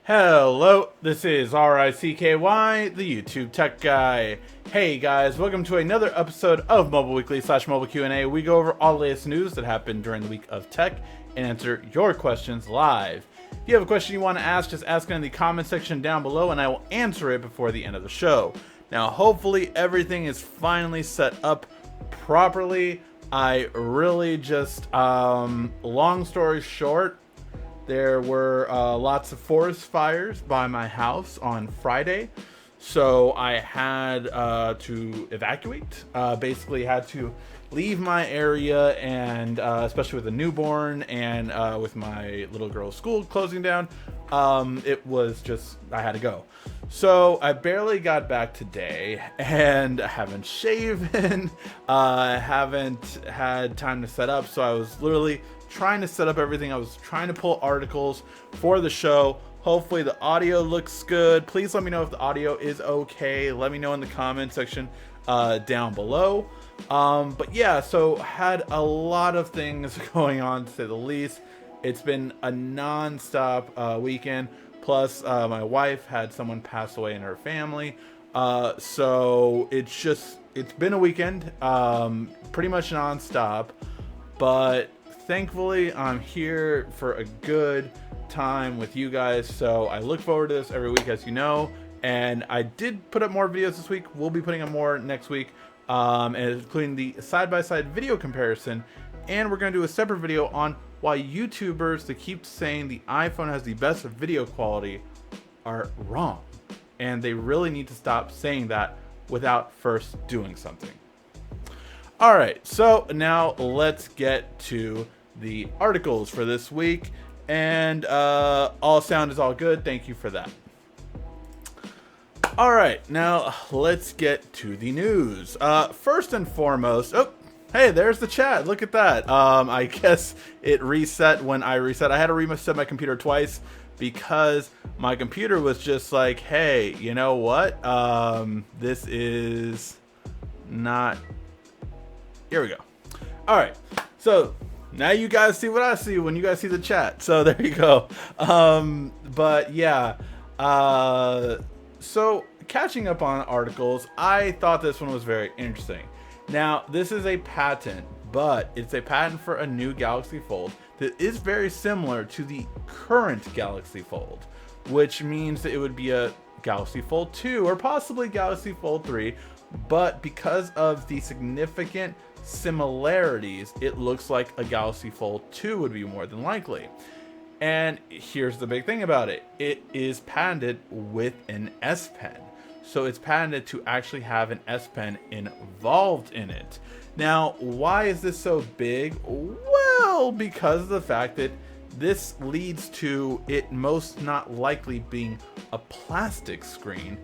Hello, this is RICKY, the YouTube Tech Guy. Hey guys, welcome to another episode of Mobile Weekly / Mobile Q&A. We go over all the latest news that happened during the week of tech and answer your questions live. If you have a question you want to ask, just ask it in the comment section down below and I will answer it before the end of the show. Now, hopefully everything is finally set up properly. I really just, long story short, there were lots of forest fires by my house on Friday, so I had to evacuate. Basically had to leave my area, and especially with a newborn and with my little girl's school closing down, it was just, I had to go. So I barely got back today, and I haven't shaven, haven't had time to set up, so I was literally trying to set up everything. I was trying to pull articles for the show. Hopefully the audio looks good. Please let me know if the audio is okay. Let me know in the comment section down below. But yeah, so had a lot of things going on, to say the least. It's been a non-stop weekend. Plus, my wife had someone pass away in her family. So it's been a weekend, pretty much non-stop. But thankfully, I'm here for a good time with you guys, so I look forward to this every week, as you know. And I did put up more videos this week. We'll be putting up more next week, including the side-by-side video comparison. And we're going to do a separate video on why YouTubers that keep saying the iPhone has the best video quality are wrong. And they really need to stop saying that without first doing something. Alright, so now let's get to the articles for this week, and all sound is all good. Thank you for that. Alright, now let's get to the news. First and foremost, oh, hey, there's the chat. Look at that. I guess it reset when I reset. I had to reset my computer twice because my computer was just like, hey, you know what? This is not... Here we go. All right, so now you guys see what I see when you guys see the chat. So there you go. But yeah, so catching up on articles, I thought this one was very interesting. Now, this is a patent, but it's a patent for a new Galaxy Fold that is very similar to the current Galaxy Fold, which means that it would be a Galaxy Fold 2 or possibly Galaxy Fold 3, but because of the significant similarities, it looks like a Galaxy Fold 2 would be more than likely. And here's the big thing about it. It is patented with an S Pen. So it's patented to actually have an S Pen involved in it. Now, why is this so big? Well, because of the fact that this leads to it most not likely being a plastic screen.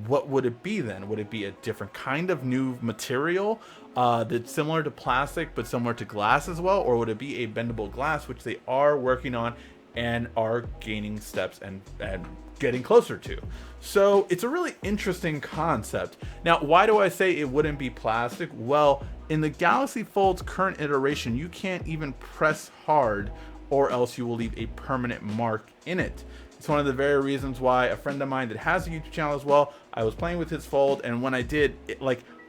What would it be then? Would it be a different kind of new material that's similar to plastic but similar to glass as well? Or would it be a bendable glass, which they are working on and are gaining steps and getting closer to? So it's a really interesting concept. Now, why do I say it wouldn't be plastic? Well, in the Galaxy Fold's current iteration, you can't even press hard or else you will leave a permanent mark in it. It's one of the very reasons why a friend of mine that has a YouTube channel as well, I was playing with his Fold, and when I did,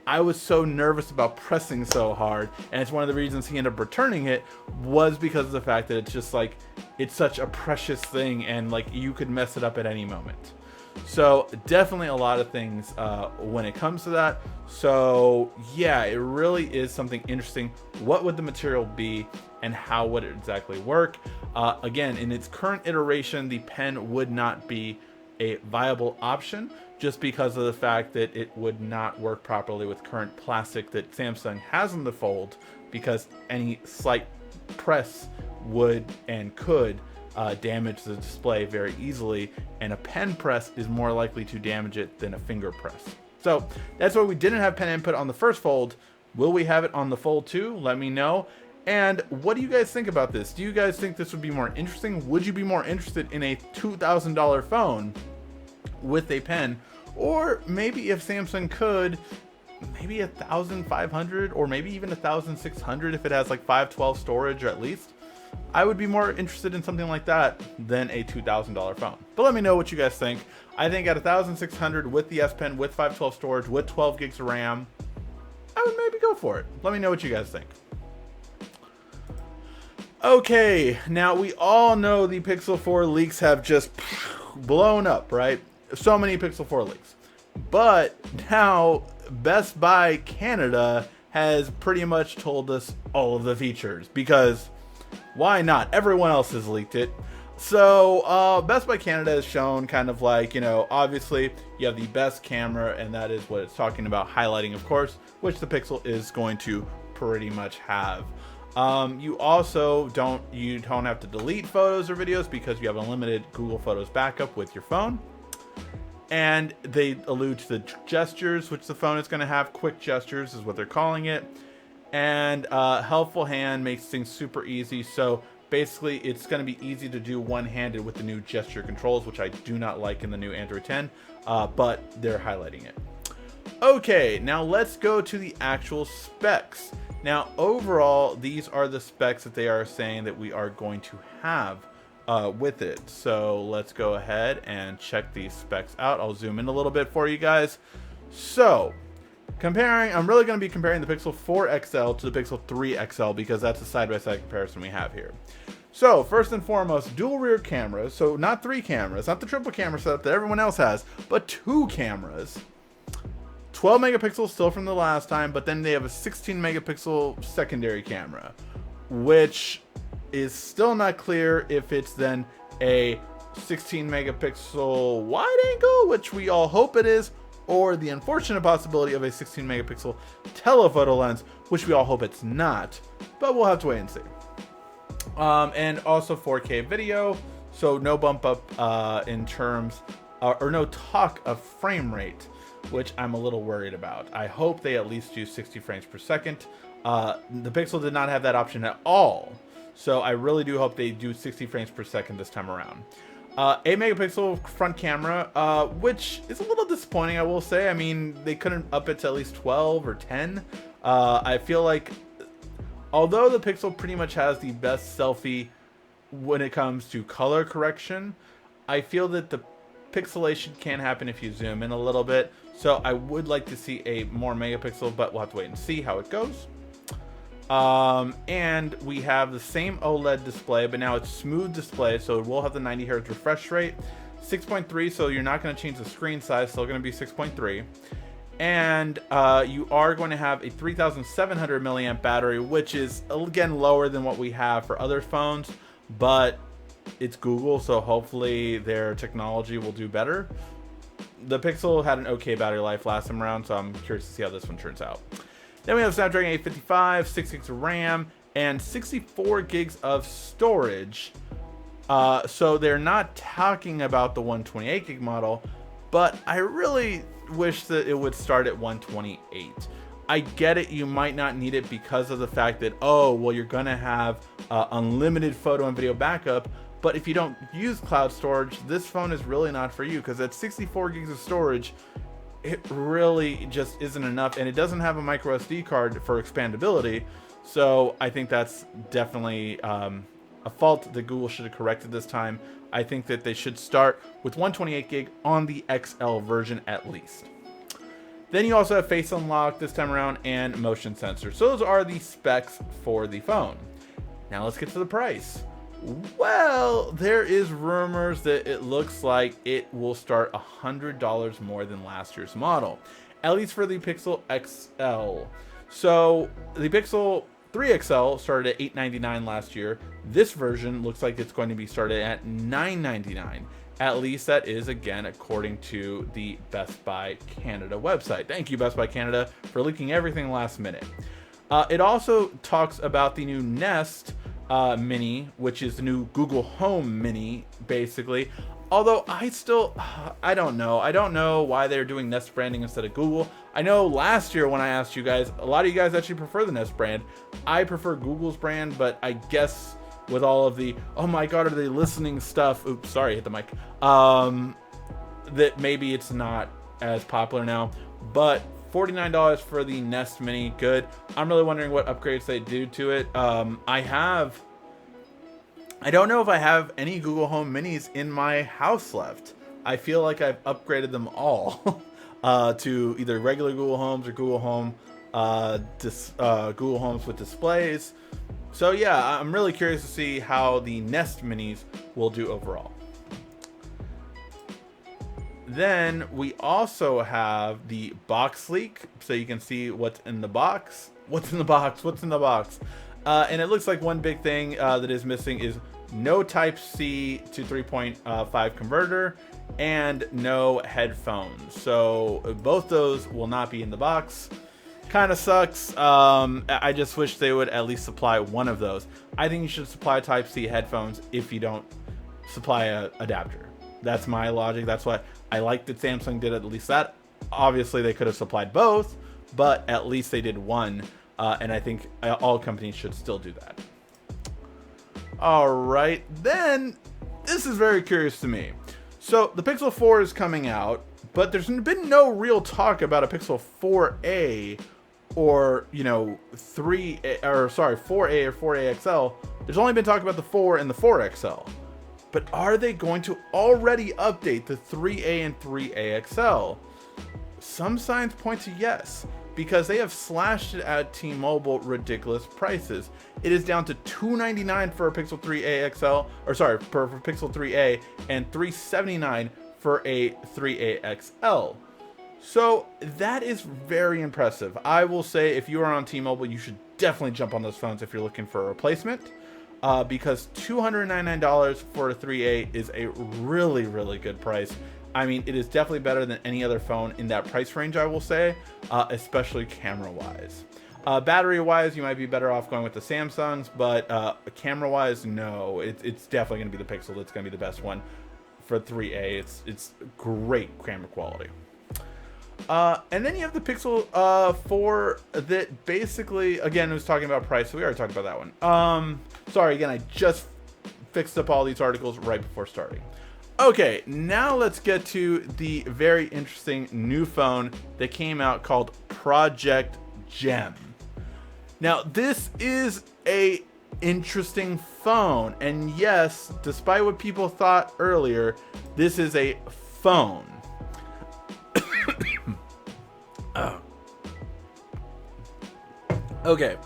I was so nervous about pressing so hard, and it's one of the reasons he ended up returning it, was because of the fact that it's just like, it's such a precious thing, and like you could mess it up at any moment. So definitely a lot of things when it comes to that. So yeah, it really is something interesting. What would the material be and how would it exactly work? Again, in its current iteration, the pen would not be a viable option just because of the fact that it would not work properly with current plastic that Samsung has in the Fold, because any slight press would and could damage the display very easily, and a pen press is more likely to damage it than a finger press. So that's why we didn't have pen input on the first Fold. Will we have it on the Fold 2? Let me know. And what do you guys think about this? Do you guys think this would be more interesting? Would you be more interested in a $2,000 phone with a pen? Or maybe if Samsung could, maybe 1,500 or maybe even 1,600 if it has like 512 storage at least. I would be more interested in something like that than a $2,000 phone. But let me know what you guys think. I think at 1,600 with the S Pen, with 512 storage, with 12 gigs of RAM, I would maybe go for it. Let me know what you guys think. Okay, now we all know the Pixel 4 leaks have just blown up, right? So many Pixel 4 leaks. But now Best Buy Canada has pretty much told us all of the features, because why not? Everyone else has leaked it. So Best Buy Canada has shown kind of like, you know, obviously you have the best camera, and that is what it's talking about, highlighting, of course, which the Pixel is going to pretty much have. You also don't have to delete photos or videos because you have unlimited Google Photos backup with your phone. And they allude to the gestures, which the phone is going to have. Quick gestures is what they're calling it. And helpful hand makes things super easy. So basically, it's going to be easy to do one-handed with the new gesture controls, which I do not like in the new Android 10, but they're highlighting it. Okay, now let's go to the actual specs. Now, overall, these are the specs that they are saying that we are going to have with it. So let's go ahead and check these specs out. I'll zoom in a little bit for you guys. So comparing, I'm really going to be comparing the Pixel 4 XL to the Pixel 3 XL because that's a side-by-side comparison we have here. So first and foremost, dual rear cameras. So not 3 cameras, not the triple camera setup that everyone else has, but 2 cameras. 12 megapixels still from the last time, but then they have a 16 megapixel secondary camera, which is still not clear if it's then a 16 megapixel wide angle, which we all hope it is, or the unfortunate possibility of a 16 megapixel telephoto lens, which we all hope it's not, but we'll have to wait and see. And also 4K video, so no bump up in terms, or no talk of frame rate, which I'm a little worried about. I hope they at least do 60 frames per second. The Pixel did not have that option at all, so I really do hope they do 60 frames per second this time around. 8 megapixel front camera, which is a little disappointing, I will say. I mean, they couldn't up it to at least 12 or 10. I feel like, although the Pixel pretty much has the best selfie when it comes to color correction, I feel that the pixelation can happen if you zoom in a little bit. So I would like to see a more megapixel, but we'll have to wait and see how it goes. And we have the same OLED display, but now it's smooth display, so it will have the 90 Hz refresh rate. 6.3, so you're not going to change the screen size, still going to be 6.3. And you are going to have a 3,700 milliamp battery, which is, again, lower than what we have for other phones, but it's Google, so hopefully their technology will do better. The Pixel had an okay battery life last time around, so I'm curious to see how this one turns out. Then we have Snapdragon 855, 6 gigs of RAM, and 64 gigs of storage. So they're not talking about the 128 gig model, but I really wish that it would start at 128. I get it, you might not need it because of the fact that, oh, well, you're gonna have unlimited photo and video backup, but if you don't use cloud storage, this phone is really not for you, because at 64 gigs of storage, it really just isn't enough, and it doesn't have a micro SD card for expandability. So I think that's definitely a fault that Google should have corrected this time. I think that they should start with 128 gig on the XL version at least. Then you also have Face Unlock this time around and motion sensor. So those are the specs for the phone. Now let's get to the price. Well, there is rumors that it looks like it will start $100 more than last year's model, at least for the Pixel XL. So the Pixel 3 XL started at $899 last year. This version looks like it's going to be started at $999. At least that is, again, according to the Best Buy Canada website. Thank you, Best Buy Canada, for leaking everything last minute. It also talks about the new Nest Mini, which is the new Google Home Mini, basically. Although I don't know. I don't know why they're doing Nest branding instead of Google. I know last year when I asked you guys, a lot of you guys actually prefer the Nest brand. I prefer Google's brand, but I guess with all of the, oh my God, are they listening stuff? Oops, sorry, hit the mic. That maybe it's not as popular now, but $49 for the Nest Mini, good. I'm really wondering what upgrades they do to it. I don't know if I have any Google Home Minis in my house left. I feel like I've upgraded them all to either regular Google Homes or Google Home, Google Homes with displays. So yeah, I'm really curious to see how the Nest Minis will do overall. Then we also have the box leak, so you can see what's in the box. What's in the box? What's in the box? And it looks like one big thing that is missing is no Type-C to 3.5 converter and no headphones. So both those will not be in the box. Kind of sucks. I just wish they would at least supply one of those. I think you should supply Type-C headphones if you don't supply a adapter. That's my logic. That's why I like that Samsung did at least that. Obviously, they could have supplied both, but at least they did one. And I think all companies should still do that. All right, then this is very curious to me. So the Pixel 4 is coming out, but there's been no real talk about a Pixel 4a or, 4a or 4a XL. There's only been talk about the 4 and the 4 XL. But are they going to already update the 3a and 3a XL? Some signs point to yes, because they have slashed it at T-Mobile ridiculous prices. It is down to $299 for a Pixel 3a XL, for Pixel 3a, and $379 for a 3a XL. So that is very impressive. I will say if you are on T-Mobile, you should definitely jump on those phones if you're looking for a replacement. Because $299 for a 3A is a really, really good price. I mean, it is definitely better than any other phone in that price range, I will say, especially camera-wise. Battery-wise, you might be better off going with the Samsungs, but camera-wise, no. It's definitely going to be the Pixel that's going to be the best one for 3A. It's great camera quality. And then you have the Pixel 4 that basically, again, was talking about price, so we already talked about that one. Sorry, again, I just fixed up all these articles right before starting. Okay, now let's get to the very interesting new phone that came out called Project Gem. Now, this is a interesting phone, and yes, despite what people thought earlier, this is a phone. Okay,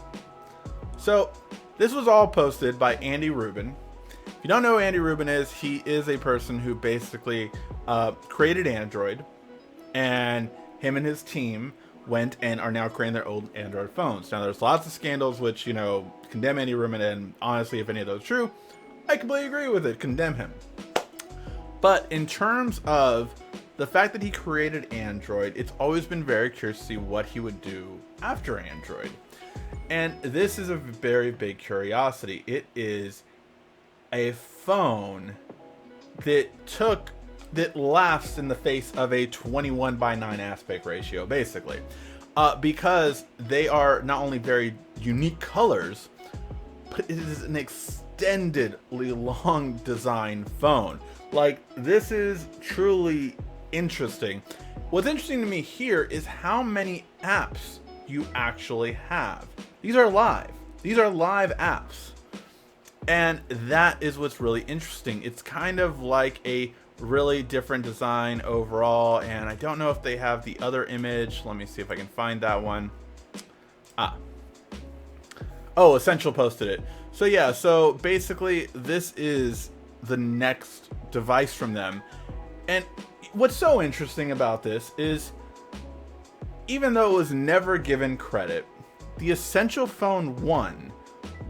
so this was all posted by Andy Rubin. If you don't know who Andy Rubin is, he is a person who basically created Android, and him and his team went and are now creating their own Android phones. Now, there's lots of scandals which, condemn Andy Rubin, and honestly, if any of those are true, I completely agree with it. Condemn him. But in terms of the fact that he created Android, it's always been very curious to see what he would do after Android. And this is a very big curiosity. It is a phone that laughs in the face of a 21:9 aspect ratio, basically. Because they are not only very unique colors, but it is an extendedly long design phone. Like, this is truly interesting. What's interesting to me here is how many apps you actually have. These are live. These are live apps. And that is what's really interesting. It's kind of like a really different design overall, and I don't know if they have the other image. Let me see if I can find that one. Oh, Essential posted it. So yeah, so basically this is the next device from them. And what's so interesting about this is, even though it was never given credit, the Essential Phone 1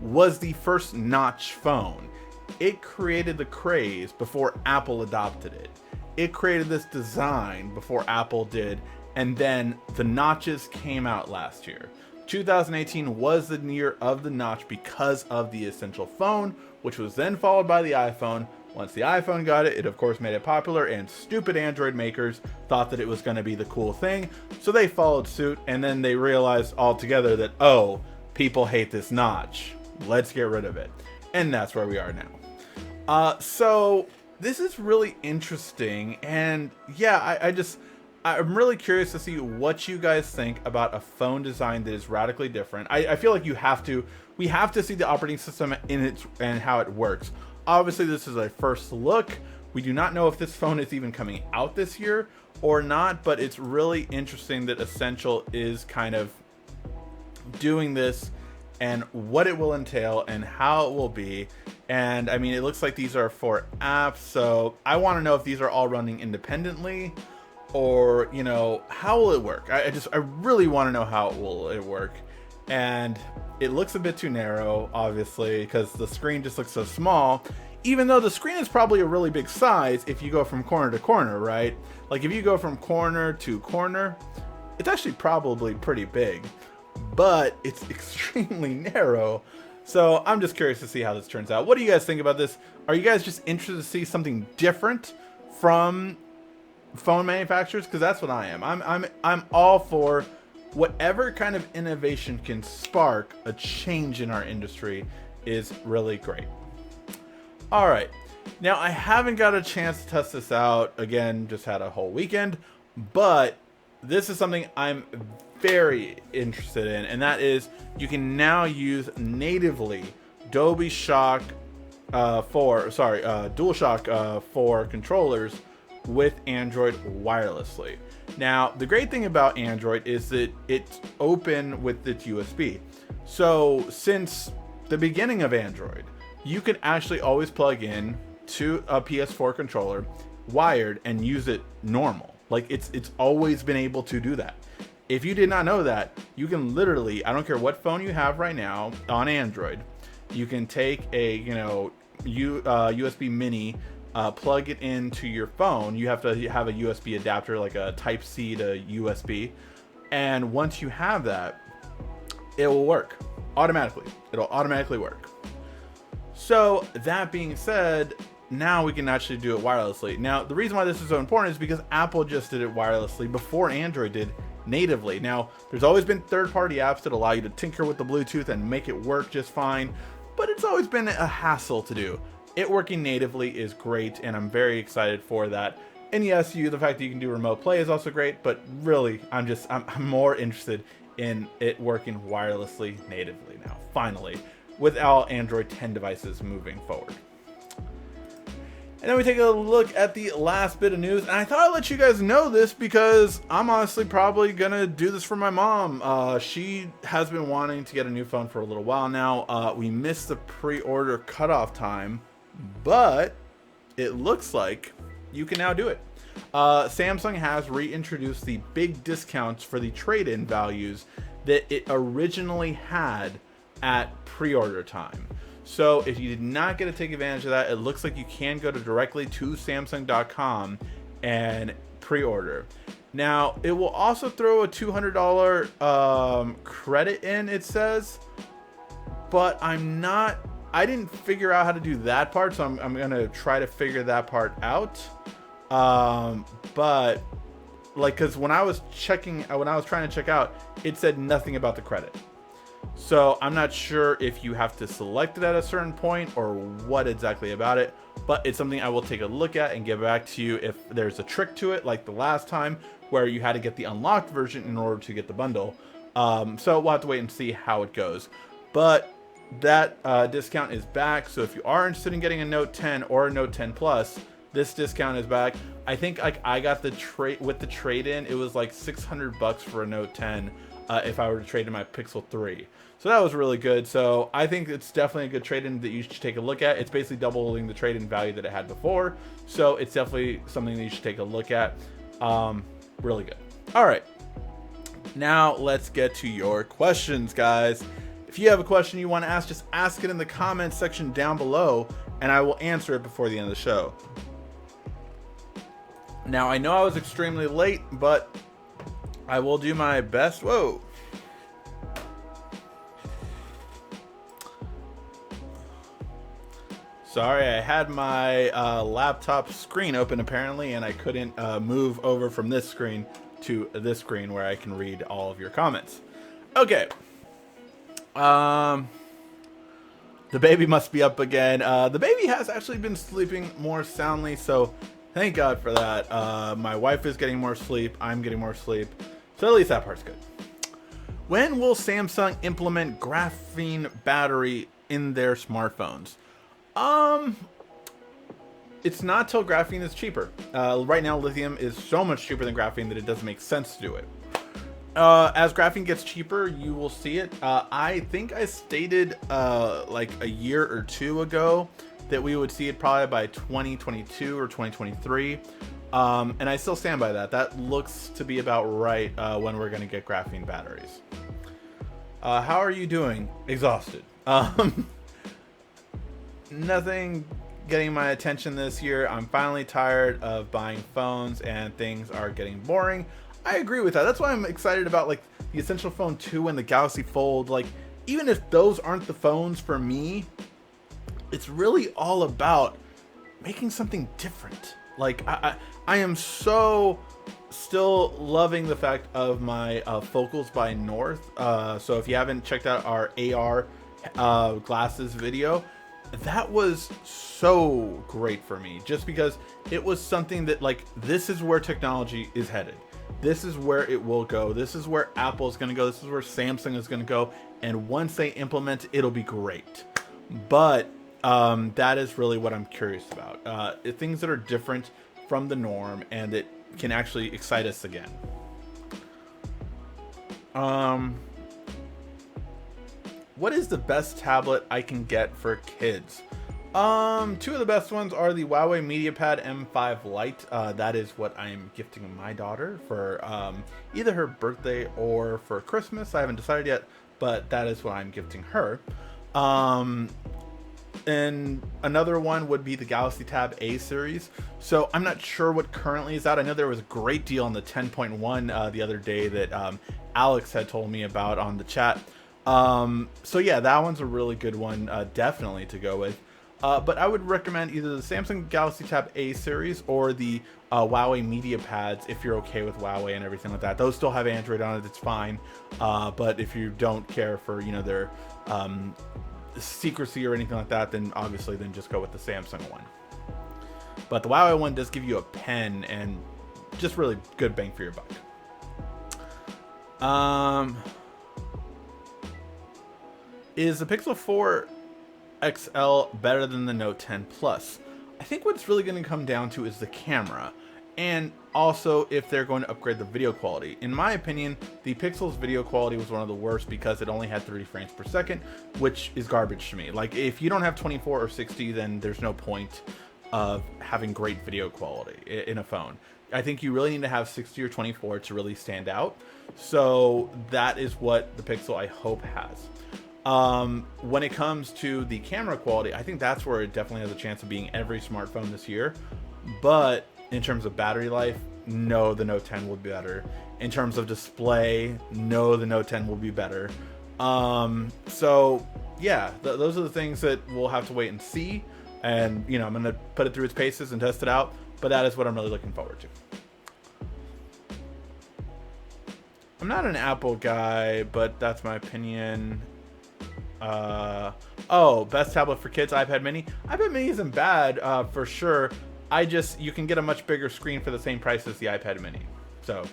was the first notch phone. It created the craze before Apple adopted it. It created this design before Apple did, and then the notches came out last year. 2018 was the year of the notch because of the Essential Phone, which was then followed by the iPhone, Once the iPhone got it, it of course made it popular, and stupid Android makers thought that it was going to be the cool thing, so they followed suit, and then they realized altogether that, oh, people hate this notch. Let's get rid of it. And that's where we are now. So this is really interesting, and yeah, I'm really curious to see what you guys think about a phone design that is radically different. I feel like we have to see the operating system in its and how it works. Obviously, this is a first look. We do not know if this phone is even coming out this year or not, but it's really interesting that Essential is kind of doing this and what it will entail and how it will be. And I mean, it looks like these are for apps, so I want to know if these are all running independently, or, you know, how will it work? I really want to know how it will work. And it looks a bit too narrow, obviously, because the screen just looks so small, even though the screen is probably a really big size if you go from corner to corner, right? Like if you go from corner to corner, it's actually probably pretty big, but it's extremely narrow. So I'm just curious to see how this turns out. What do you guys think about this? Are you guys just interested to see something different from phone manufacturers? Because that's what I am. I'm all for whatever kind of innovation can spark a change in our industry is really great. All right, now I haven't got a chance to test this out. Again, just had a whole weekend, but this is something I'm very interested in, and that is you can now use natively DualShock 4 controllers with Android wirelessly. Now, the great thing about Android is that it's open with its USB. So since the beginning of Android, you can actually always plug in to a PS4 controller wired and use it normal. Like it's always been able to do that. If you did not know that, you can literally, I don't care what phone you have right now on Android, you can take a, you know, USB mini, plug it into your phone. You have to have a USB adapter, like a type C to USB. And once you have that, it will work automatically. It'll automatically work. So that being said, now we can actually do it wirelessly. Now, the reason why this is so important is because Apple just did it wirelessly before Android did natively. Now, there's always been third-party apps that allow you to tinker with the Bluetooth and make it work just fine, but it's always been a hassle to do. It working natively is great, and I'm very excited for that. And yes, the fact that you can do remote play is also great, but really, I'm more interested in it working wirelessly natively now, finally, with all Android 10 devices moving forward. And then we take a look at the last bit of news, and I thought I'd let you guys know this because I'm honestly probably gonna do this for my mom. She has been wanting to get a new phone for a little while now. We missed the pre-order cutoff time, but it looks like you can now do it. Samsung has reintroduced the big discounts for the trade-in values that it originally had at pre-order time. So if you did not get to take advantage of that, it looks like you can go directly to Samsung.com and pre-order. Now, it will also throw a $200 credit in, it says, but I didn't figure out how to do that part, so I'm going to try to figure that part out. But like, cause when I was trying to check out, it said nothing about the credit. So I'm not sure if you have to select it at a certain point or what exactly about it, but it's something I will take a look at and get back to you if there's a trick to it, like the last time where you had to get the unlocked version in order to get the bundle. So we'll have to wait and see how it goes. But that discount is back. So if you are interested in getting a Note 10 or a Note 10 Plus, this discount is back. I think like I got the trade-in, it was like $600 for a Note 10 if I were to trade in my Pixel 3. So that was really good. So I think it's definitely a good trade-in that you should take a look at. It's basically doubling the trade-in value that it had before. So it's definitely something that you should take a look at. Really good. All right. Now let's get to your questions, guys. If you have a question you want to ask, just ask it in the comments section down below, and I will answer it before the end of the show. Now, I know I was extremely late, but I will do my best. Whoa. Sorry, I had my laptop screen open apparently, and I couldn't move over from this screen to this screen where I can read all of your comments. Okay. The baby must be up again. The baby has actually been sleeping more soundly, so thank God for that. My wife is getting more sleep. I'm getting more sleep. So at least that part's good. When will Samsung implement graphene battery in their smartphones? It's not till graphene is cheaper. Right now, lithium is so much cheaper than graphene that it doesn't make sense to do it. As graphene gets cheaper, you will see it. I think I stated like a year or two ago that we would see it probably by 2022 or 2023. And I still stand by that. That looks to be about right when we're going to get graphene batteries. How are you doing? Exhausted. Nothing getting my attention this year. I'm finally tired of buying phones and things are getting boring. I agree with that. That's why I'm excited about like the Essential Phone 2 and the Galaxy Fold. Like, even if those aren't the phones for me, it's really all about making something different. Like, I am so still loving the fact of my Focals by North. So if you haven't checked out our AR glasses video, that was so great for me, just because it was something that, like, this is where technology is headed. This is where it will go. This is where Apple is going to go. This is where Samsung is going to go. And once they implement it, it'll be great. But that is really what I'm curious about. Things that are different from the norm and that can actually excite us again. What is the best tablet I can get for kids? Two of the best ones are the Huawei MediaPad M5 Lite. That is what I'm gifting my daughter for either her birthday or for Christmas. I haven't decided yet, but that is what I'm gifting her. And another one would be the Galaxy Tab A series. So I'm not sure what currently is out. I know there was a great deal on the 10.1 the other day that Alex had told me about on the chat. So yeah, that one's a really good one, definitely to go with. But I would recommend either the Samsung Galaxy Tab A series or the Huawei MediaPads if you're okay with Huawei and everything like that. Those still have Android on it, it's fine. But if you don't care for, you know, their secrecy or anything like that, then obviously then just go with the Samsung one. But the Huawei one does give you a pen and just really good bang for your buck. Is the Pixel 4 XL better than the Note 10 Plus? I think what it's really going to come down to is the camera, and also if they're going to upgrade the video quality. In my opinion, the Pixel's video quality was one of the worst because it only had 30 frames per second, which is garbage to me. Like, if you don't have 24 or 60, then there's no point of having great video quality in a phone. I think you really need to have 60 or 24 to really stand out. So that is what the Pixel, I hope, has. When it comes to the camera quality, I think that's where it definitely has a chance of being every smartphone this year. But in terms of battery life, no, the Note 10 will be better. In terms of display, no, the Note 10 will be better. So yeah, those are the things that we'll have to wait and see. And, you know, I'm going to put it through its paces and test it out. But that is what I'm really looking forward to. I'm not an Apple guy, but that's my opinion. Best tablet for kids, iPad mini. iPad mini isn't bad, for sure. You can get a much bigger screen for the same price as the iPad mini. So,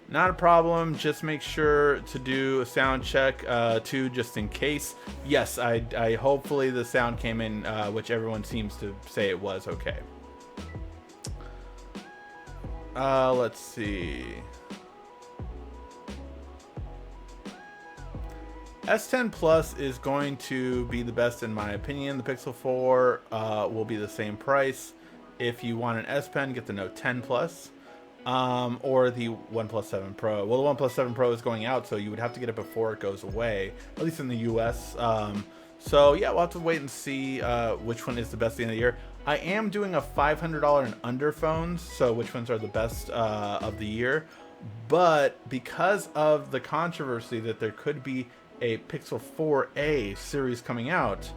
not a problem. Just make sure to do a sound check, too, just in case. Yes, I hopefully the sound came in, which everyone seems to say it was okay. Let's see. S10 Plus is going to be the best in my opinion. The Pixel 4 will be the same price. If you want an S Pen, get the Note 10 Plus or the OnePlus 7 Pro. Well, the OnePlus 7 Pro is going out, so you would have to get it before it goes away, at least in the US. So yeah, we'll have to wait and see which one is the best at the end of the year. I am doing a $500 and under phones, so which ones are the best of the year. But because of the controversy that there could be a Pixel 4a series coming out,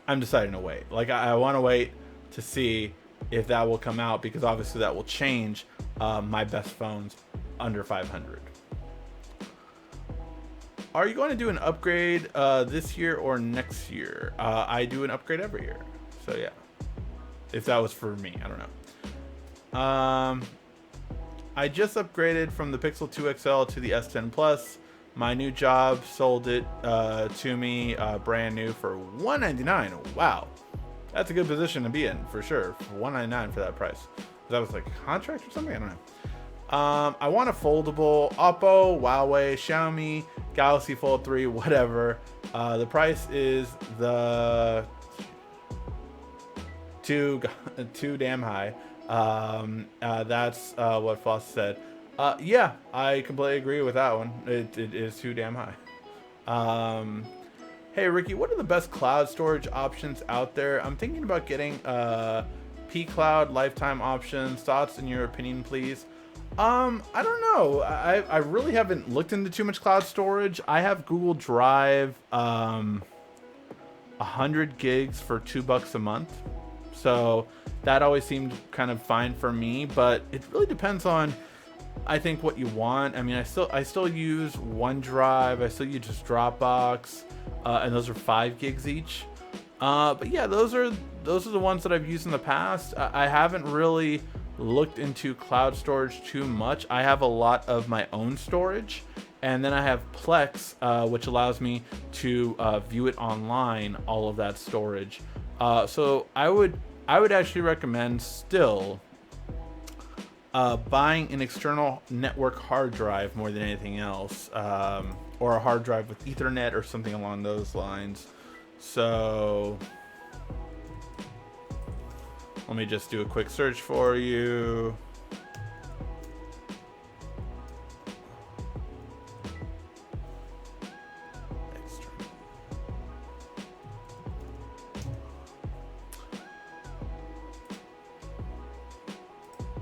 I'm deciding to wait. Like I want to wait to see if that will come out, because obviously that will change my best phones under 500. Are you going to do an upgrade this year or next year? I do an upgrade every year. So yeah, if that was for me, I don't know. I just upgraded from the Pixel 2 XL to the S10 Plus. My new job sold it to me brand new for $199. Wow, that's a good position to be in for sure. For $199 for that price. That was like a contract or something. I don't know. I want a foldable. Oppo, Huawei, Xiaomi, Galaxy Fold 3, whatever. The price is the too damn high. That's what Foss said. Yeah, I completely agree with that one. It is too damn high. Hey Ricky, what are the best cloud storage options out there? I'm thinking about getting P-Cloud lifetime options. Thoughts in your opinion, please? I don't know. I really haven't looked into too much cloud storage. I have Google Drive, 100 gigs for $2 a month. So that always seemed kind of fine for me, but it really depends on, I think, what you want. I mean, I still use OneDrive. I still use just Dropbox, and those are 5 gigs each. But yeah, those are the ones that I've used in the past. I haven't really looked into cloud storage too much. I have a lot of my own storage, and then I have Plex, which allows me to view it online, all of that storage. So I would actually recommend still buying an external network hard drive more than anything else, or a hard drive with Ethernet or something along those lines. So let me just do a quick search for you.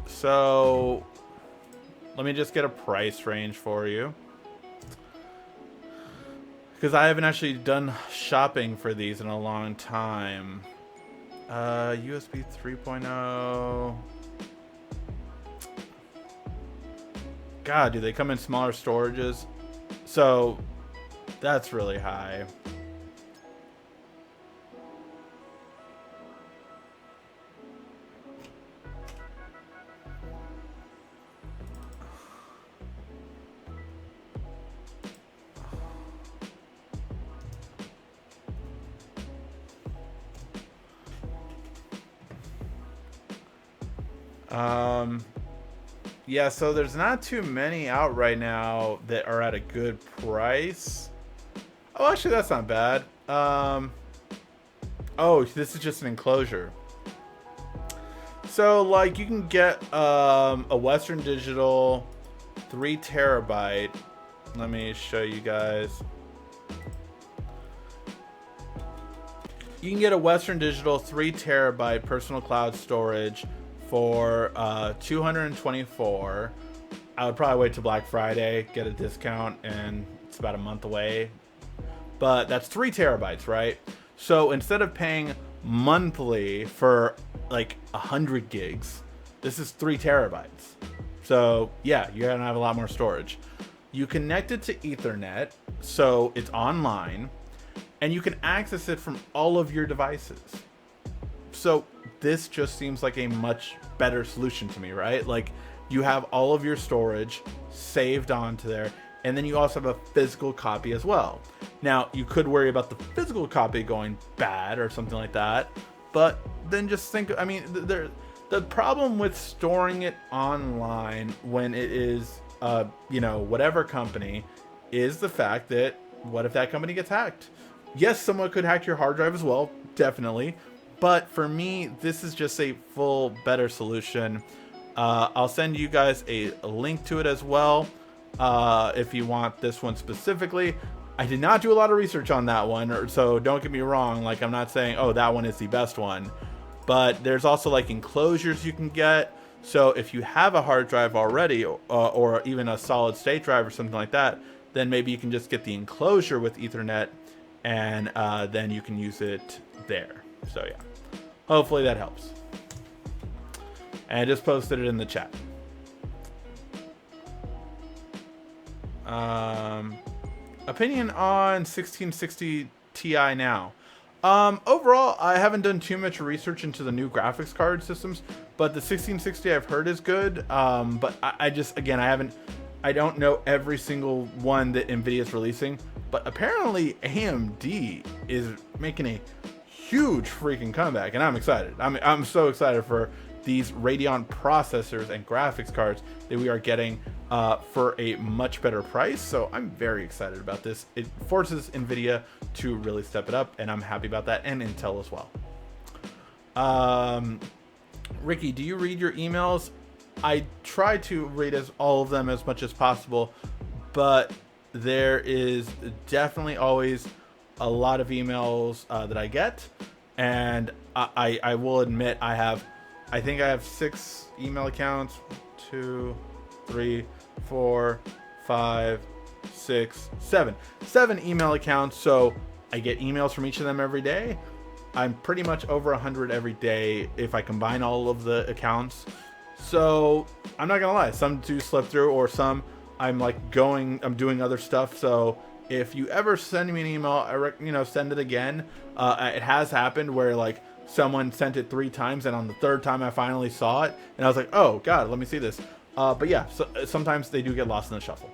So let me just get a price range for you, because I haven't actually done shopping for these in a long time. USB 3.0. God, do they come in smaller storages? So that's really high. Yeah, so there's not too many out right now that are at a good price. Oh, actually, that's not bad. Oh, this is just an enclosure. So, like, you can get a Western Digital 3 terabyte. Let me show you guys. You can get a Western Digital 3 terabyte personal cloud storage for $224. I would probably wait till Black Friday, get a discount, and it's about a month away. But that's 3 terabytes, right? So instead of paying monthly for like 100 gigs, this is 3 terabytes. So yeah, you're gonna have a lot more storage. You connect it to Ethernet, so it's online, and you can access it from all of your devices. So this just seems like a much better solution to me, right? Like, you have all of your storage saved onto there, and then you also have a physical copy as well. Now, you could worry about the physical copy going bad or something like that, but then just think, I mean, the problem with storing it online when it is, you know, whatever company, is the fact that what if that company gets hacked? Yes, someone could hack your hard drive as well, definitely. But for me, this is just a full better solution. I'll send you guys a link to it as well if you want this one specifically. I did not do a lot of research on that one, so don't get me wrong. Like, I'm not saying, oh, that one is the best one. But there's also like enclosures you can get. So if you have a hard drive already, or even a solid state drive or something like that, then maybe you can just get the enclosure with Ethernet and then you can use it there. So yeah, hopefully that helps. And I just posted it in the chat. Opinion on 1660 Ti now. Overall, I haven't done too much research into the new graphics card systems, but the 1660 I've heard is good. But I just, again, I don't know every single one that NVIDIA is releasing, but apparently AMD is making a huge freaking comeback, and I'm excited. I'm so excited for these Radeon processors and graphics cards that we are getting for a much better price. So I'm very excited about this. It forces NVIDIA to really step it up, and I'm happy about that, and Intel as well. Ricky, do you read your emails? I try to read all of them as much as possible, but there is definitely always a lot of emails that I get, and I will admit I think I have 6 email accounts. 2, 3, 4, 5, 6, 7. 7 email accounts, so I get emails from each of them every day. I'm pretty much over 100 every day if I combine all of the accounts. So I'm not gonna lie, some do slip through, or some I'm doing other stuff. So if you ever send me an email, send it again. It has happened where like someone sent it 3 times, and on the 3rd time I finally saw it, and I was like, oh god, let me see this. But yeah, so sometimes they do get lost in the shuffle.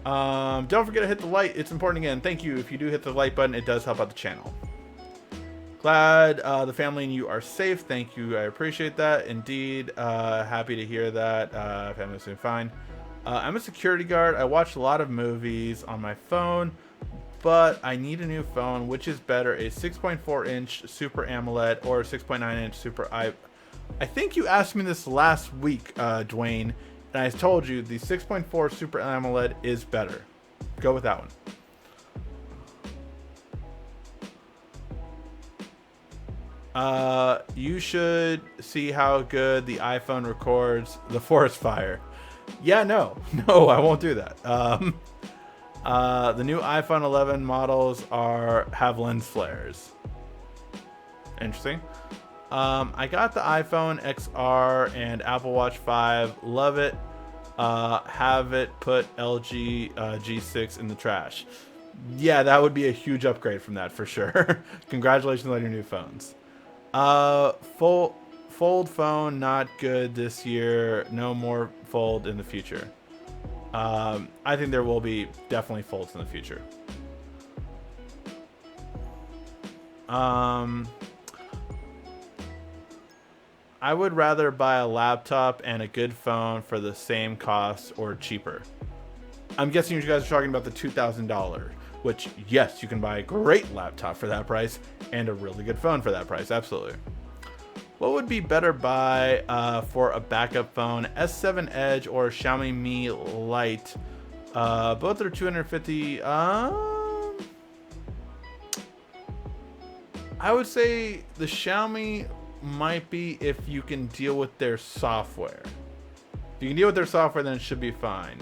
Don't forget to hit the like. It's important again. Thank you. If you do hit the like button, it does help out the channel. Glad the family and you are safe. Thank you. I appreciate that. Indeed. Happy to hear that. Family's doing fine. I'm a security guard. I watch a lot of movies on my phone, but I need a new phone. Which is better, a 6.4 inch Super AMOLED or a 6.9 inch Super I think you asked me this last week, Dwayne, and I told you the 6.4 Super AMOLED is better. Go with that one. You should see how good the iPhone records the forest fire. Yeah, no, I won't do that. The new iPhone 11 models have lens flares. Interesting. I got the iPhone XR and Apple Watch 5. Love it. Have it put LG G6 in the trash. Yeah, that would be a huge upgrade from that for sure. Congratulations on your new phones. Fold phone not good this year. No more fold in the future. I think there will be definitely folds in the future. I would rather buy a laptop and a good phone for the same cost or cheaper. I'm guessing you guys are talking about the $2,000, which, yes, you can buy a great laptop for that price and a really good phone for that price. Absolutely. What would be better buy for a backup phone? S7 Edge or Xiaomi Mi Lite? Both are $250. I would say the Xiaomi might be if you can deal with their software. If you can deal with their software, then it should be fine.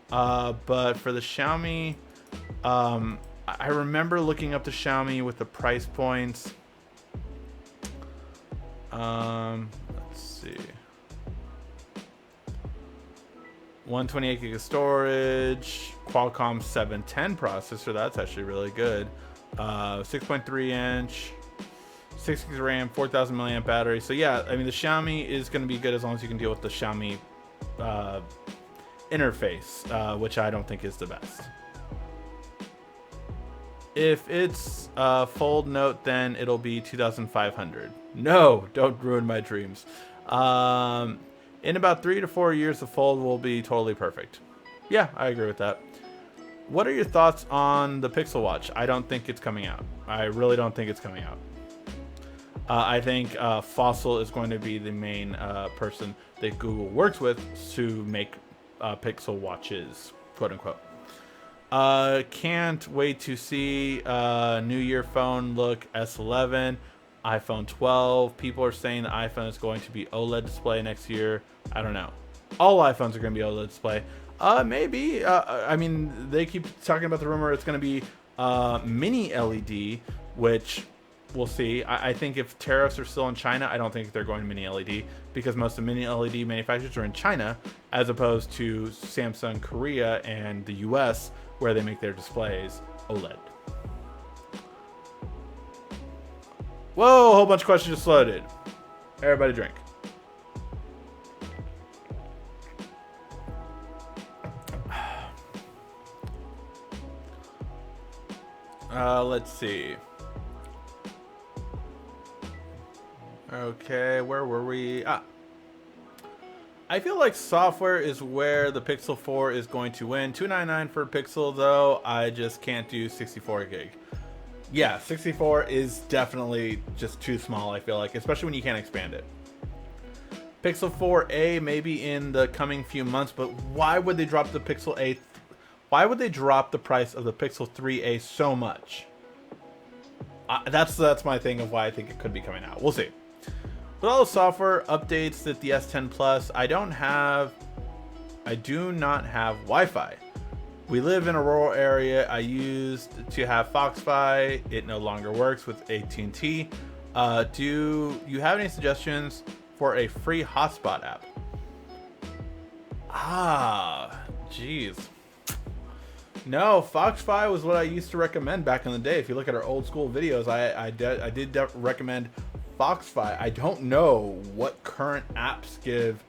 But for the Xiaomi, I remember looking up the Xiaomi with the price points. Let's see. 128 gig of storage, Qualcomm 710 processor. That's actually really good. 6.3 inch. 6 gigs of RAM, 4,000 milliamp battery. So yeah, I mean the Xiaomi is going to be good as long as you can deal with the Xiaomi interface, which I don't think is the best. If it's Fold Note, then it'll be 2,500. No, don't ruin my dreams. In about 3 to 4 years, the Fold will be totally perfect. Yeah, I agree with that. What are your thoughts on the Pixel Watch? I don't think it's coming out. I really don't think it's coming out. I think Fossil is going to be the main person that Google works with to make Pixel Watches, quote unquote. Can't wait to see New Year phone look. S11, iPhone 12. People are saying the iPhone is going to be OLED display next year. I don't know. All iPhones are going to be OLED display. Maybe. I mean, they keep talking about the rumor it's going to be mini LED, which we'll see. I think if tariffs are still in China, I don't think they're going mini LED because most of mini LED manufacturers are in China as opposed to Samsung Korea and the US where they make their displays OLED. Whoa, a whole bunch of questions just loaded. Everybody drink. Let's see. Okay, where were we? I feel like software is where the Pixel 4 is going to win. $299 for Pixel, though. I just can't do 64 gig. Yeah, 64 is definitely just too small, I feel like, especially when you can't expand it. Pixel 4a maybe in the coming few months, but why would they drop the Pixel A? Why would they drop the price of the Pixel 3a so much? That's my thing of why I think it could be coming out. We'll see. With all the software updates that the S10 Plus, I do not have Wi-Fi. We live in a rural area. I used to have Fox-Fi. It no longer works with AT&T. Do you have any suggestions for a free hotspot app? Jeez. No, Fox-Fi was what I used to recommend back in the day. If you look at our old school videos, I did recommend Fox-Fi. I don't know what current apps give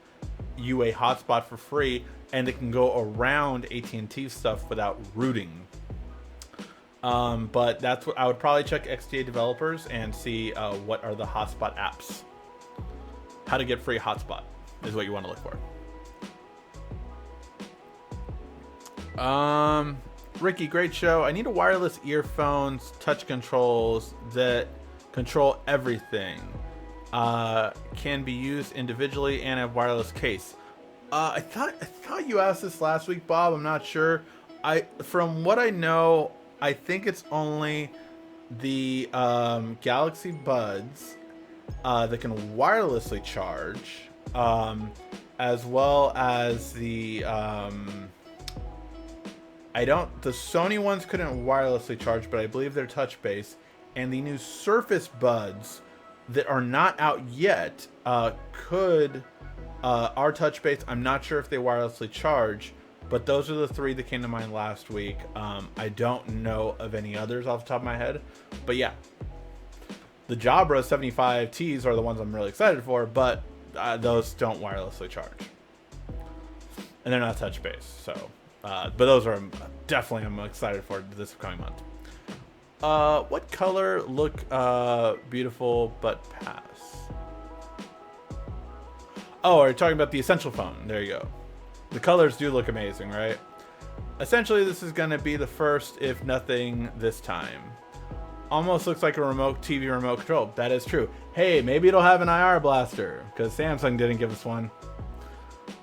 you a hotspot for free and it can go around AT&T stuff without rooting. But that's what I would probably check XDA developers and see what are the hotspot apps. How to get free hotspot is what you want to look for. Ricky, great show. I need a wireless earphones, touch controls that control everything. Can be used individually and have wireless case. I thought you asked this last week, Bob. I'm not sure. From what I know, I think it's only the Galaxy Buds that can wirelessly charge, as well as the the Sony ones couldn't wirelessly charge, but I believe they're touch based. And the new Surface Buds that are not out yet are touch based. I'm not sure if they wirelessly charge, but those are the three that came to mind last week. I don't know of any others off the top of my head, but yeah, the Jabra 75Ts are the ones I'm really excited for, but those don't wirelessly charge, and they're not touch based. So. But those are definitely I'm excited for this coming month. What color look beautiful but pass? Oh, are you talking about the Essential phone? There you go. The colors do look amazing, right? Essentially, this is going to be the first, if nothing, this time. Almost looks like a TV remote control. That is true. Hey, maybe it'll have an IR blaster, because Samsung didn't give us one.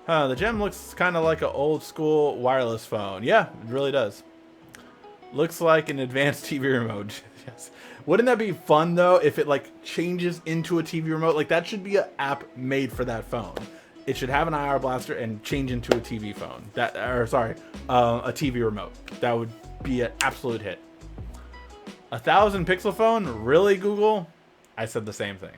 The gem looks kind of like an old school wireless phone. Yeah, it really does. Looks like an advanced TV remote. Yes. Wouldn't that be fun though if it like changes into a TV remote? Like that should be an app made for that phone. It should have an IR blaster and change into a TV phone. A TV remote. That would be an absolute hit. 1,000 pixel phone? Really, Google? I said the same thing.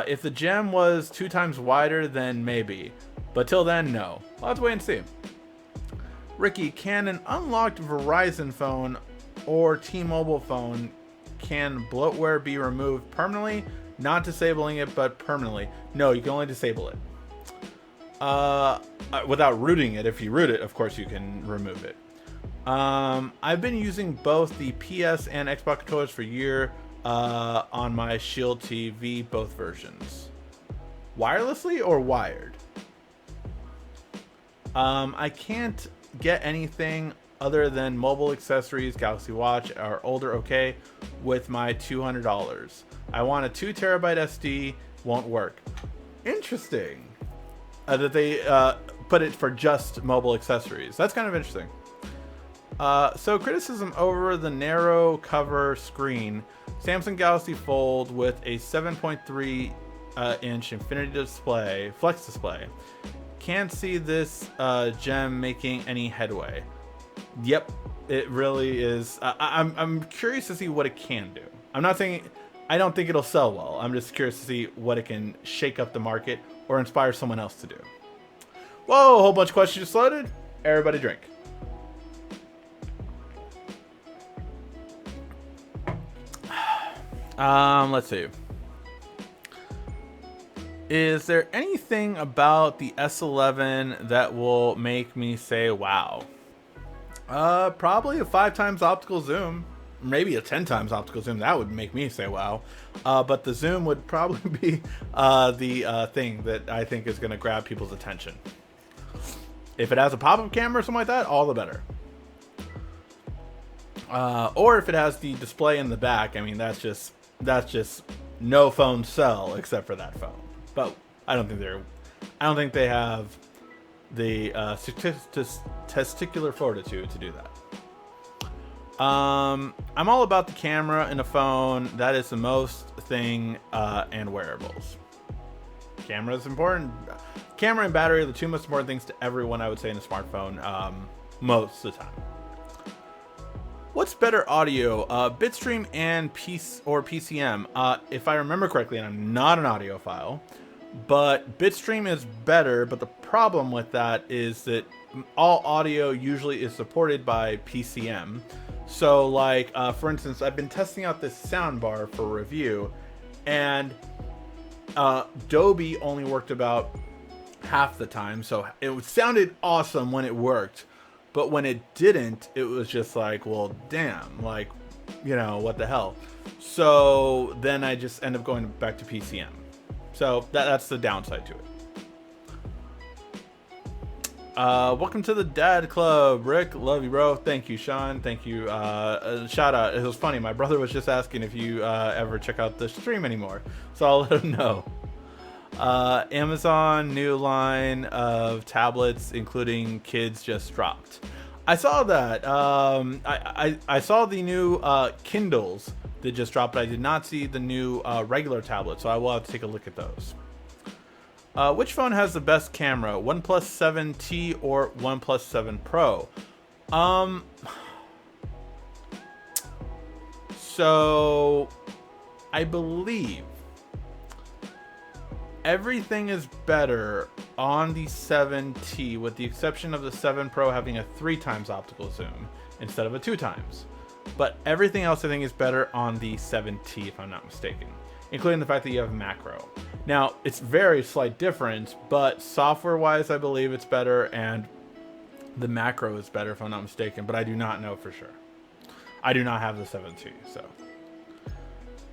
If the gem was 2 times wider, then maybe. But till then, no. I'll have to wait and see. Ricky, can an unlocked Verizon phone or T-Mobile phone, can bloatware be removed permanently? Not disabling it, but permanently. No, you can only disable it. Without rooting it. If you root it, of course you can remove it. I've been using both the PS and Xbox controllers for a year on my Shield TV, both versions. Wirelessly or wired? I can't get anything other than mobile accessories, Galaxy Watch, or older okay with my $200. I want a 2 terabyte SD, won't work. Interesting. That they put it for just mobile accessories. That's kind of interesting. So criticism over the narrow cover screen. Samsung Galaxy Fold with a 7.3 inch Infinity display, flex display. Can't see this gem making any headway. Yep, It really is. I'm curious to see what it can do. I'm not saying I don't think it'll sell well. I'm just curious to see what it can shake up the market or inspire someone else to do. Whoa, a whole bunch of questions just loaded. Everybody drink. Let's see. Is there anything about the S11 that will make me say wow? Probably a 5 times optical zoom, maybe a 10 times optical zoom. That would make me say wow. But the zoom would probably be the thing that I think is going to grab people's attention. If it has a pop-up camera or something like that, all the better. Or if it has the display in the back, I mean, that's just no phone sell except for that phone. But I don't think they have the testicular fortitude to do that. I'm all about the camera in a phone. That is the most thing, and wearables. Camera is important. Camera and battery are the 2 most important things to everyone, I would say, in a smartphone, most of the time. What's better audio, Bitstream and PCM? If I remember correctly, and I'm not an audiophile, but Bitstream is better, but the problem with that is that all audio usually is supported by PCM. So like, for instance, I've been testing out this soundbar for review, and Dolby only worked about half the time, so it sounded awesome when it worked, but when it didn't, it was just like, well, damn, like, you know, what the hell. So then I just end up going back to PCM. So that's the downside to it. Welcome to the Dad Club, Rick. Love you, bro. Thank you, Sean. Thank you. Shout out. It was funny. My brother was just asking if you ever check out the stream anymore, so I'll let him know. Amazon new line of tablets, including kids, just dropped. I saw that. I saw the new Kindles that just dropped, but I did not see the new regular tablet, so I will have to take a look at those. Which phone has the best camera, OnePlus 7T or OnePlus 7 Pro? So I believe everything is better on the 7T, with the exception of the 7 Pro having a 3 times optical zoom instead of a 2 times. But everything else I think is better on the 7T, if I'm not mistaken, including the fact that you have macro. Now, it's very slight difference, but software-wise, I believe it's better, and the macro is better, if I'm not mistaken, but I do not know for sure. I do not have the 7T, so.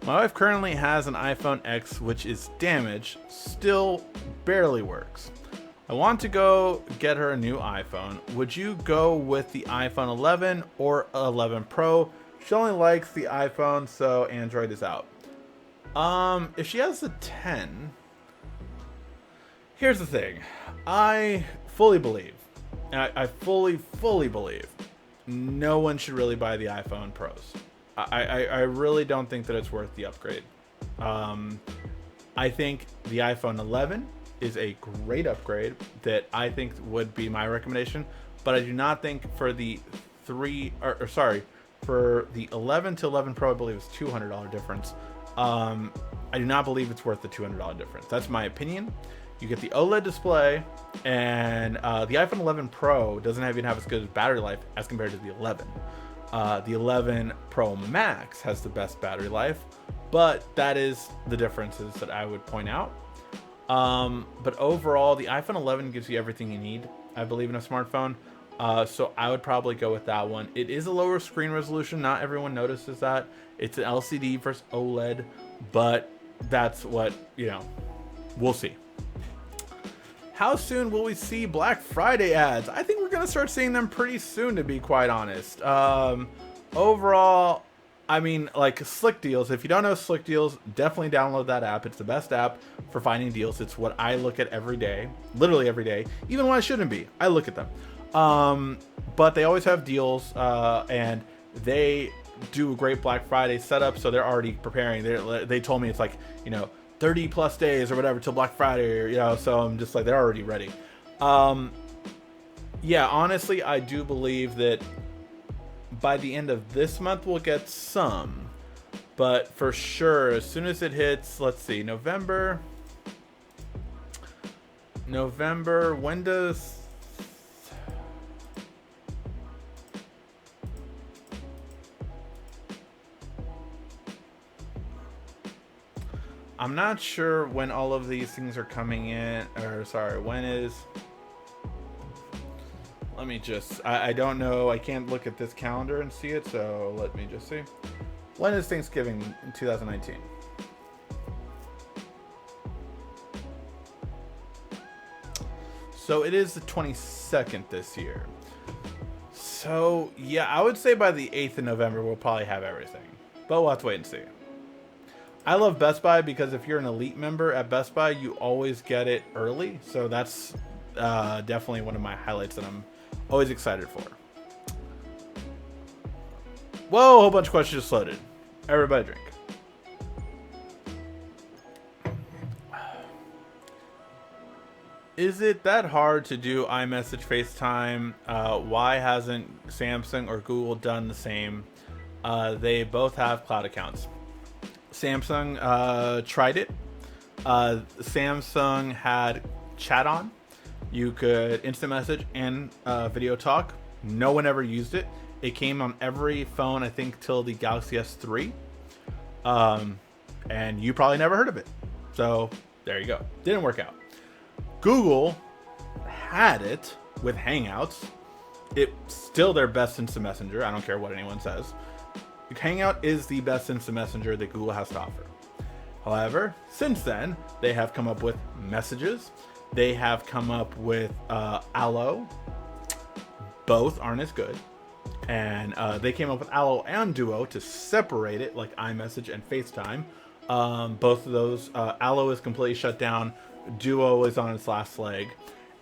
My wife currently has an iPhone X, which is damaged, still barely works. I want to go get her a new iPhone. Would you go with the iPhone 11 or 11 Pro? She only likes the iPhone, so Android is out. If she has the 10, here's the thing. I fully believe, and I fully believe, no one should really buy the iPhone Pros. I really don't think that it's worth the upgrade. I think the iPhone 11 is a great upgrade that I think would be my recommendation, but I do not think for the for the 11 to 11 Pro, I believe it's $200 difference. I do not believe it's worth the $200 difference. That's my opinion. You get the OLED display, and the iPhone 11 Pro doesn't even have as good as battery life as compared to the 11. The 11 Pro Max has the best battery life, but that is the differences that I would point out. But overall, the iPhone 11 gives you everything you need, I believe, in a smartphone. So I would probably go with that one. It is a lower screen resolution. Not everyone notices that. It's an LCD versus OLED, but that's what, you know, we'll see. How soon will we see Black Friday ads? I think we're going to start seeing them pretty soon, to be quite honest. Overall, I mean, like Slick Deals. If you don't know Slick Deals, definitely download that app. It's the best app for finding deals. It's what I look at every day, literally every day, even when I shouldn't be. I look at them. But they always have deals, and they do a great Black Friday setup, so they're already preparing. They told me it's like, you know, 30 plus days or whatever till Black Friday, or, you know, so I'm just like, they're already ready. Yeah, honestly, I do believe that by the end of this month, we'll get some. But for sure, as soon as it hits, let's see, November, when does... I'm not sure when all of these things are coming in, or sorry, when is... Let me just, I don't know, I can't look at this calendar and see it, so let me just see. When is Thanksgiving in 2019? So it is the 22nd this year. So yeah, I would say by the 8th of November, we'll probably have everything. But we'll have to wait and see. I love Best Buy because if you're an elite member at Best Buy, you always get it early. So that's definitely one of my highlights that I'm always excited for. Whoa, a whole bunch of questions just loaded. Everybody drink. Is it that hard to do iMessage FaceTime? Why hasn't Samsung or Google done the same? They both have cloud accounts. Samsung tried it. Samsung had chat on. You could instant message and video talk. No one ever used it. It came on every phone, I think, till the Galaxy S3. And you probably never heard of it. So there you go. Didn't work out. Google had it with Hangouts. It's still their best instant messenger. I don't care what anyone says. Hangout is the best instant messenger that Google has to offer. However, since then, they have come up with Messages. They have come up with Allo. Both aren't as good. And they came up with Allo and Duo to separate it, like iMessage and FaceTime. Both of those, Allo is completely shut down. Duo is on its last leg.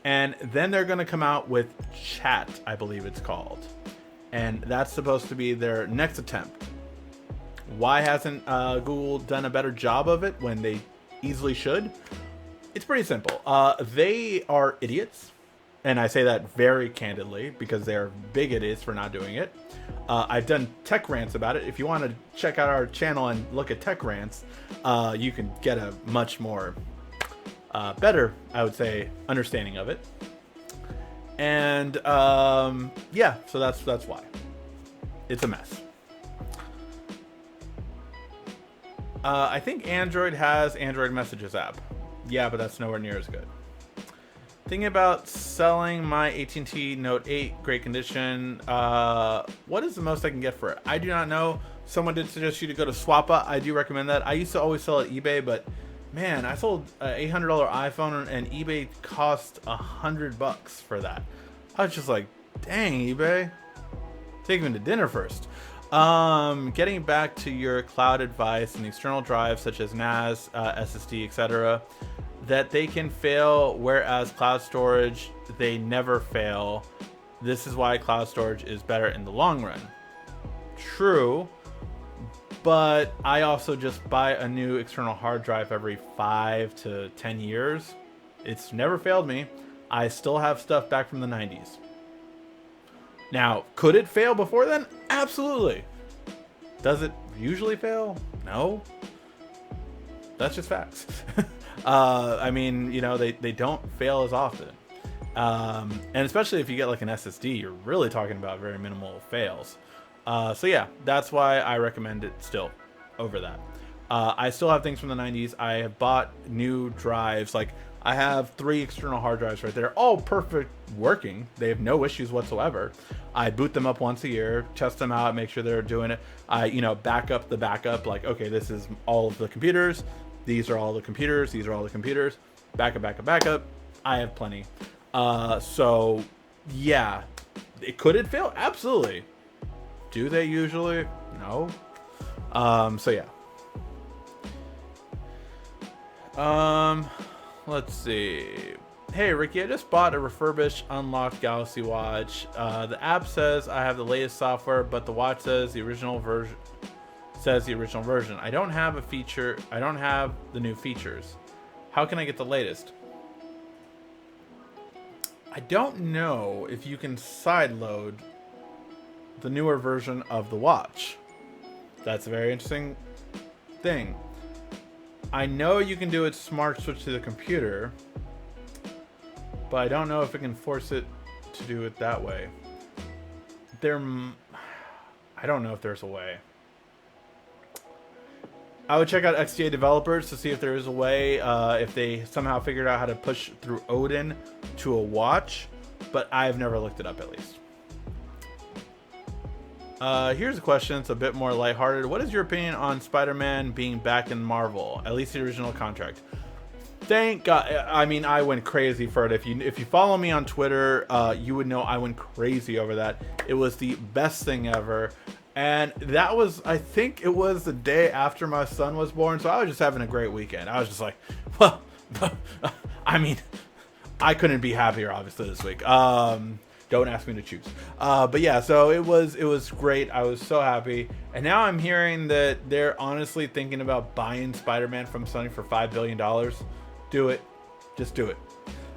And then they're going to come out with Chat, I believe it's called. And that's supposed to be their next attempt. Why hasn't Google done a better job of it when they easily should? It's pretty simple. They are idiots. And I say that very candidly because they're big idiots for not doing it. I've done tech rants about it. If you want to check out our channel and look at tech rants, you can get a much more better, I would say, understanding of it. And yeah, so that's why it's a mess. I think Android has Android Messages app. Yeah, but that's nowhere near as good. Thinking about selling my AT&T Note 8, great condition. What is the most I can get for it? I do not know. Someone did suggest you to go to Swappa. I do recommend that. I used to always sell at eBay, but man, I sold an $800 iPhone and eBay cost $100 for that. I was just like, dang, eBay. Take me to dinner first. Getting back to your cloud advice and external drives such as NAS, SSD, etc., that they can fail, whereas cloud storage, they never fail. This is why cloud storage is better in the long run. True, but I also just buy a new external hard drive every 5 to 10 years. It's never failed me. I still have stuff back from the 90s. Now, could it fail before then? Absolutely. Does it usually fail? No. That's just facts. I mean, you know, they don't fail as often. And especially if you get like an SSD, you're really talking about very minimal fails. So yeah, that's why I recommend it still over that. I still have things from the 90s. I have bought new drives. Like I have 3 external hard drives right there, all perfect working. They have no issues whatsoever. I boot them up once a year, test them out, make sure they're doing it. I, you know, back up the backup. Like, okay, this is all of the computers. These are all the computers. These are all the computers. Backup. I have plenty. So yeah, could it fail? Absolutely. Do they usually? No. So yeah. Let's see. Hey Ricky, I just bought a refurbished unlocked Galaxy Watch. The app says I have the latest software, but the watch says the original version. I don't have a feature. I don't have the new features. How can I get the latest? I don't know if you can sideload the newer version of the watch. That's a very interesting thing. I know you can do it smart switch to the computer, but I don't know if it can force it to do it that way. I don't know if there's a way. I would check out XDA developers to see if there is a way, if they somehow figured out how to push through Odin to a watch, but I've never looked it up at least. Here's a question that's a bit more lighthearted. What is your opinion on Spider-Man being back in Marvel, at least the original contract? Thank God. I mean, I went crazy for it. If you follow me on Twitter, you would know I went crazy over that. It was the best thing ever. And that was, I think it was the day after my son was born. So I was just having a great weekend. I was just like, well, I mean, I couldn't be happier, obviously, this week. Don't ask me to choose. But yeah, so it was great. I was so happy. And now I'm hearing that they're honestly thinking about buying Spider-Man from Sony for $5 billion. Do it. Just do it.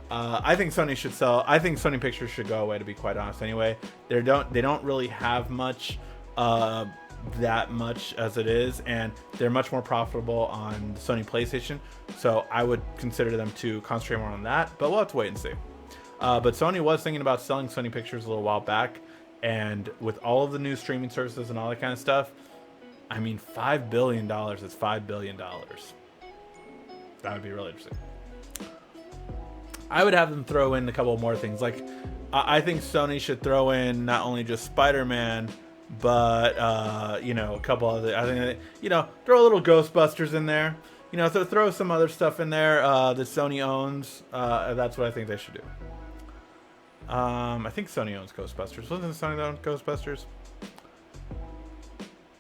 I think Sony should sell. I think Sony Pictures should go away, to be quite honest. Anyway, they don't really have much, that much as it is, and they're much more profitable on Sony PlayStation. So I would consider them to concentrate more on that. But we'll have to wait and see. But Sony was thinking about selling Sony Pictures a little while back, and with all of the new streaming services and all that kind of stuff, I mean, $5 billion is $5 billion. That would be really interesting. I would have them throw in a couple more things. Like, I think Sony should throw in not only just Spider-Man, but a couple other. I think throw a little Ghostbusters in there. So throw some other stuff in there that Sony owns. That's what I think they should do. I think Sony owns Ghostbusters. Wasn't it Sony that owns Ghostbusters?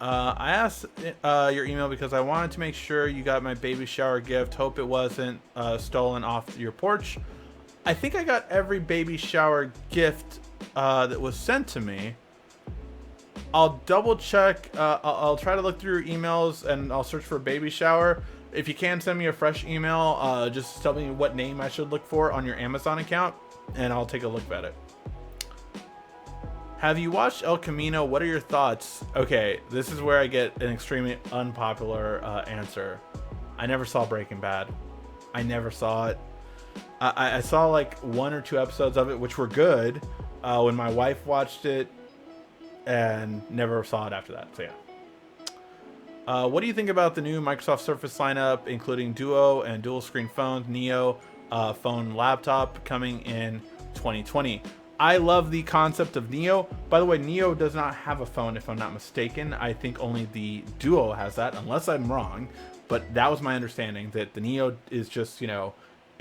I asked your email because I wanted to make sure you got my baby shower gift. Hope it wasn't stolen off your porch. I think I got every baby shower gift that was sent to me. I'll double check. I'll try to look through your emails and I'll search for baby shower. If you can send me a fresh email, just tell me what name I should look for on your Amazon account, and I'll take a look at it. Have you watched El Camino? What are your thoughts? Okay, this is where I get an extremely unpopular answer. I never saw Breaking Bad. I never saw it. I saw like 1 or 2 episodes of it, which were good when my wife watched it, and never saw it after that. So yeah. What do you think about the new Microsoft Surface lineup, including Duo and dual screen phones, Neo phone laptop coming in 2020? I love the concept of Neo. By the way, Neo does not have a phone, if I'm not mistaken. I think only the Duo has that, unless I'm wrong. But that was my understanding, that the Neo is just,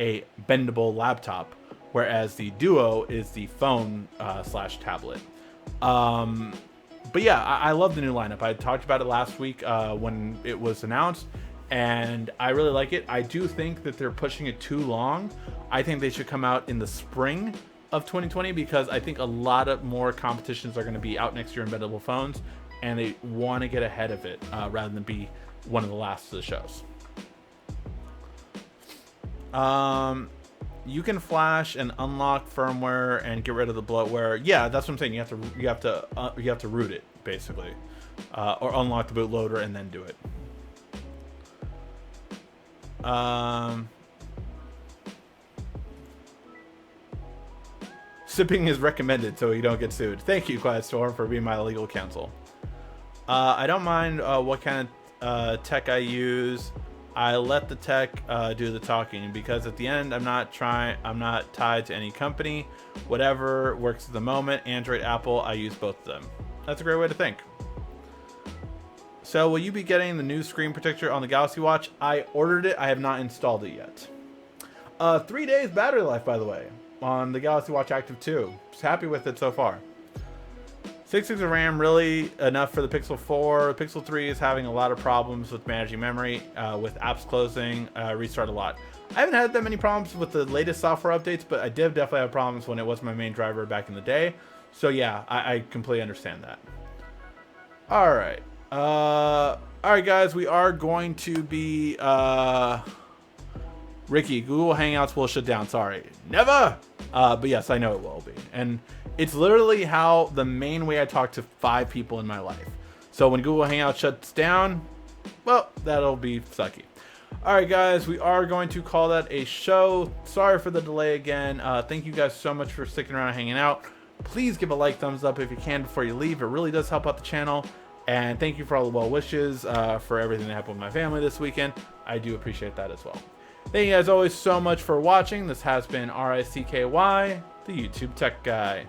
a bendable laptop, whereas the Duo is the phone slash tablet. But yeah, I love the new lineup. I talked about it last week when it was announced, and I really like it. I do think that they're pushing it too long. I think they should come out in the spring of 2020, because I think a lot of more competitions are going to be out next year in bendable phones, and they want to get ahead of it rather than be one of the last of the shows. You can flash and unlock firmware and get rid of the bloatware. Yeah, that's what I'm saying. You have to root it basically, or unlock the bootloader and then do it. Sipping is recommended so you don't get sued. Thank you, Quiet Storm, for being my legal counsel. I don't mind what kind of tech I use. I let the tech do the talking, because at the end, I'm not tied to any company. Whatever works at the moment, Android, Apple, I use both of them. That's a great way to think. So will you be getting the new screen protector on the Galaxy Watch? I ordered it. I have not installed it yet. 3 days battery life, by the way, on the Galaxy Watch Active 2. Just happy with it so far. 6 gigs of RAM, really enough for the Pixel 4. The Pixel 3 is having a lot of problems with managing memory, with apps closing, restart a lot. I haven't had that many problems with the latest software updates, but I did definitely have problems when it was my main driver back in the day. So yeah, I completely understand that. Alright. Alright guys, we are going to be... Ricky, Google Hangouts will shut down. Sorry. Never! But yes, I know it will be. And It's literally how the main way I talk to 5 people in my life. So when Google Hangout shuts down, well, that'll be sucky. Alright guys, we are going to call that a show. Sorry for the delay again. Thank you guys so much for sticking around and hanging out. Please give a like, thumbs up if you can before you leave. It really does help out the channel. And thank you for all the well wishes, for everything that happened with my family this weekend. I do appreciate that as well. Thank you guys always so much for watching. This has been RICKY, the YouTube Tech Guy.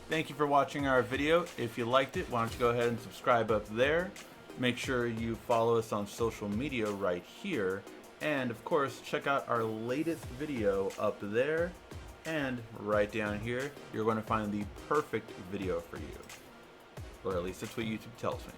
Thank you for watching our video. If you liked it, why don't you go ahead and subscribe up there. Make sure you follow us on social media right here. And of course, check out our latest video up there. And right down here, you're going to find the perfect video for you. Or at least that's what YouTube tells me.